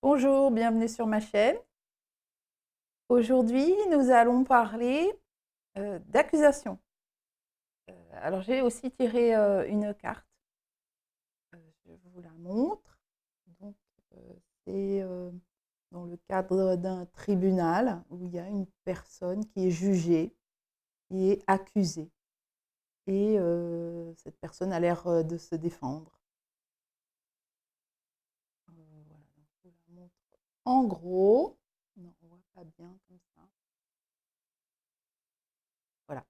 Bonjour, bienvenue sur ma chaîne. Aujourd'hui, nous allons parler d'accusation. Alors, j'ai aussi tiré une carte. Je vous la montre. Donc, c'est dans le cadre d'un tribunal où il y a une personne qui est jugée, qui est accusée. Et cette personne a l'air de se défendre. Voilà, donc je vous la montre en gros. Non, on ne voit pas bien comme ça. Voilà.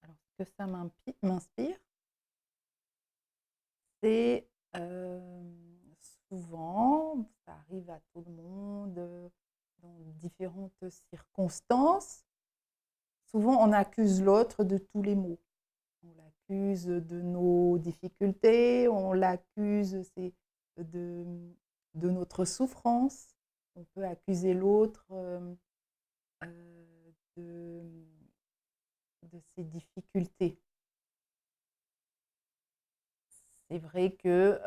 Alors, ce que ça m'inspire, c'est souvent, ça arrive à tout le monde, dans différentes circonstances, souvent on accuse l'autre de tous les maux. On l'accuse de nos difficultés, on l'accuse de, de notre souffrance. On peut accuser l'autre de, de ses difficultés. C'est vrai que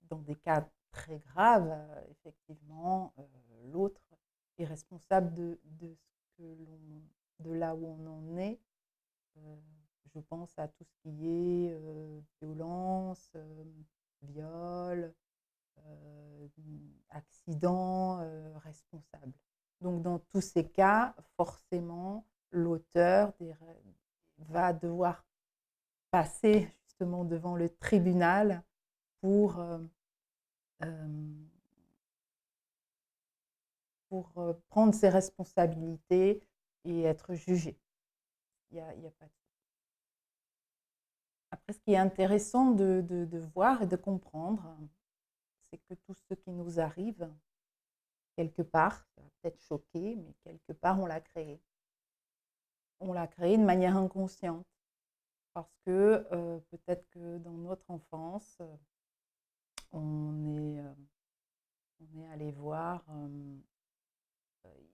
dans des cas très graves, effectivement, l'autre est responsable de là où on en est. Je pense à tout ce qui est violence, viol, accident, responsable. Donc dans tous ces cas, forcément, l'auteur va devoir passer justement devant le tribunal pour, prendre ses responsabilités et être jugé. Il y a pas de... Après, ce qui est intéressant de voir et de comprendre, c'est que tout ce qui nous arrive, quelque part, ça va peut-être choquer, mais quelque part, on l'a créé. On l'a créé de manière inconsciente. Parce que peut-être que dans notre enfance, on est, euh, on est allé voir,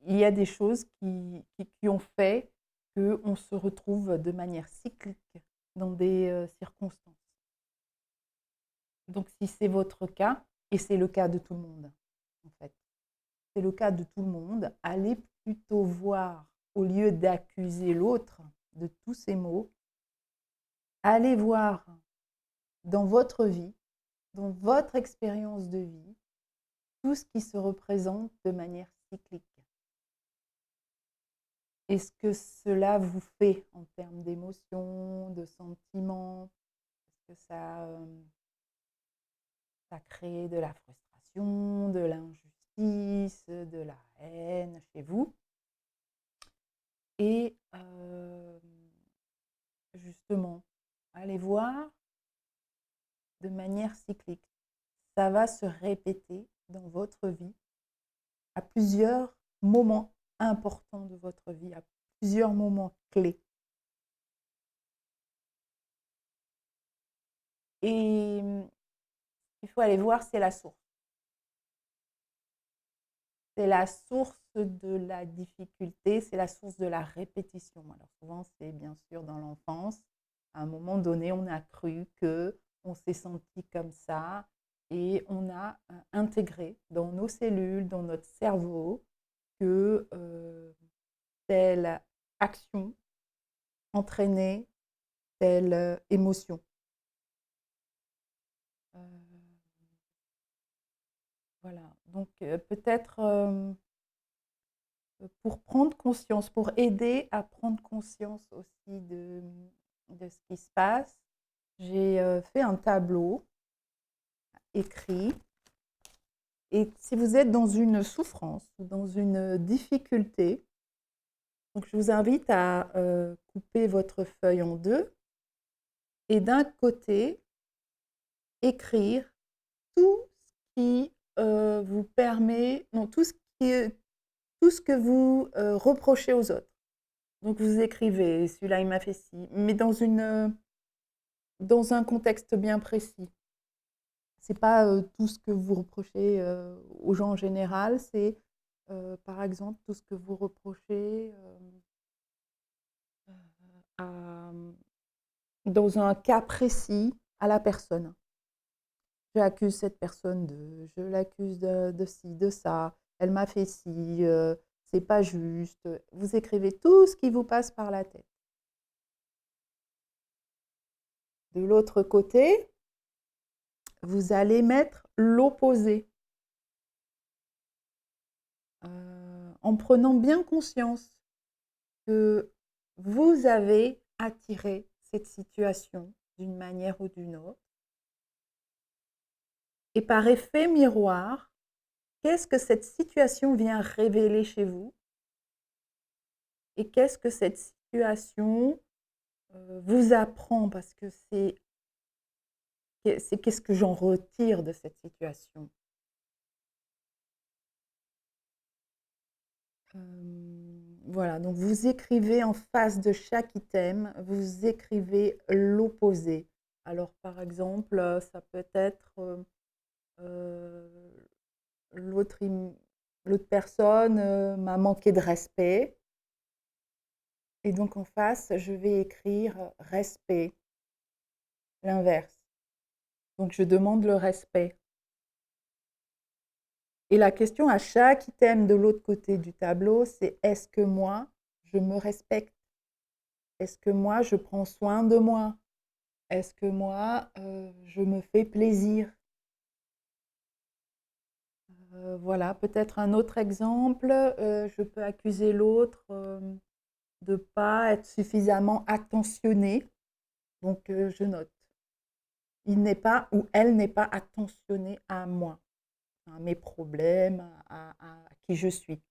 il y a des choses qui ont fait qu'on se retrouve de manière cyclique dans des circonstances. Donc si c'est votre cas, et c'est le cas de tout le monde, en fait, c'est le cas de tout le monde, allez plutôt voir, au lieu d'accuser l'autre de tous ces maux, allez voir dans votre vie, dans votre expérience de vie, tout ce qui se représente de manière cyclique. Et ce que cela vous fait en termes d'émotions, de sentiments, est-ce que ça crée de la frustration, de l'injustice, de la haine chez vous? Et justement, allez voir de manière cyclique. Ça va se répéter dans votre vie à plusieurs moments importants de votre vie, à plusieurs moments clés. Et il faut aller voir, c'est la source. C'est la source de la difficulté, c'est la source de la répétition. Alors souvent, c'est bien sûr dans l'enfance. À un moment donné, on a cru qu'on s'est senti comme ça et on a intégré dans nos cellules, dans notre cerveau, que telle action entraînait telle émotion. Voilà, donc peut-être pour prendre conscience, pour aider à prendre conscience aussi de ce qui se passe, j'ai fait un tableau écrit. Et si vous êtes dans une souffrance ou dans une difficulté, donc je vous invite à couper votre feuille en deux et d'un côté, écrire tout ce qui vous permet, non, tout ce que vous reprochez aux autres. Donc vous écrivez, celui-là il m'a fait ci, mais dans un contexte bien précis. C'est pas tout ce que vous reprochez aux gens en général, c'est par exemple tout ce que vous reprochez dans un cas précis à la personne. j'accuse cette personne je l'accuse de ci, de ça, elle m'a fait ci, c'est pas juste. Vous écrivez tout ce qui vous passe par la tête. De l'autre côté, vous allez mettre l'opposé. En prenant bien conscience que vous avez attiré cette situation d'une manière ou d'une autre. Et par effet miroir, qu'est-ce que cette situation vient révéler chez vous? Et qu'est-ce que cette situation vous apprend? Parce que c'est qu'est-ce que j'en retire de cette situation? Voilà, donc vous écrivez en face de chaque item, vous écrivez l'opposé. Alors par exemple, ça peut être l'autre personne m'a manqué de respect. Et donc en face, je vais écrire respect, l'inverse. Donc je demande le respect. Et la question à chaque item de l'autre côté du tableau, c'est est-ce que moi, je me respecte? Est-ce que moi, je prends soin de moi? Est-ce que moi, je me fais plaisir? Voilà, peut-être un autre exemple, je peux accuser l'autre de ne pas être suffisamment attentionné. Donc je note. Il n'est pas ou elle n'est pas attentionné à moi, à mes problèmes, à qui je suis.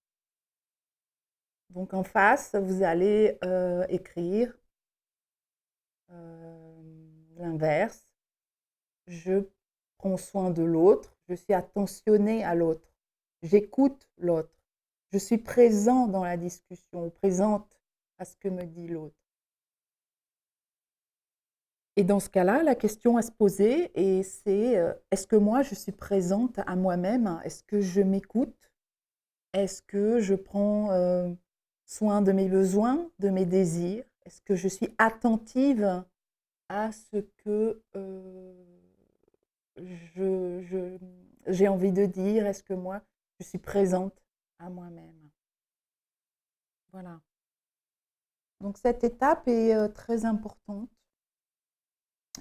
Donc en face, vous allez écrire l'inverse. Je prends soin de l'autre, je suis attentionné à l'autre, j'écoute l'autre, je suis présent dans la discussion, présente à ce que me dit l'autre. Et dans ce cas-là, la question à se poser, c'est est-ce que moi, je suis présente à moi-même? Est-ce que je m'écoute? Est-ce que je prends soin de mes besoins, de mes désirs? Est-ce que je suis attentive à ce que j'ai envie de dire? Est-ce que moi, je suis présente à moi-même? Voilà. Donc cette étape est très importante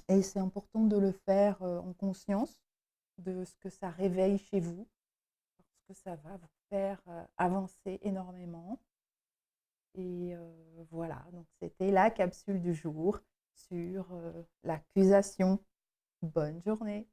et c'est important de le faire en conscience de ce que ça réveille chez vous, parce que ça va vous faire avancer énormément. Et voilà, donc c'était la capsule du jour sur l'accusation. Bonne journée.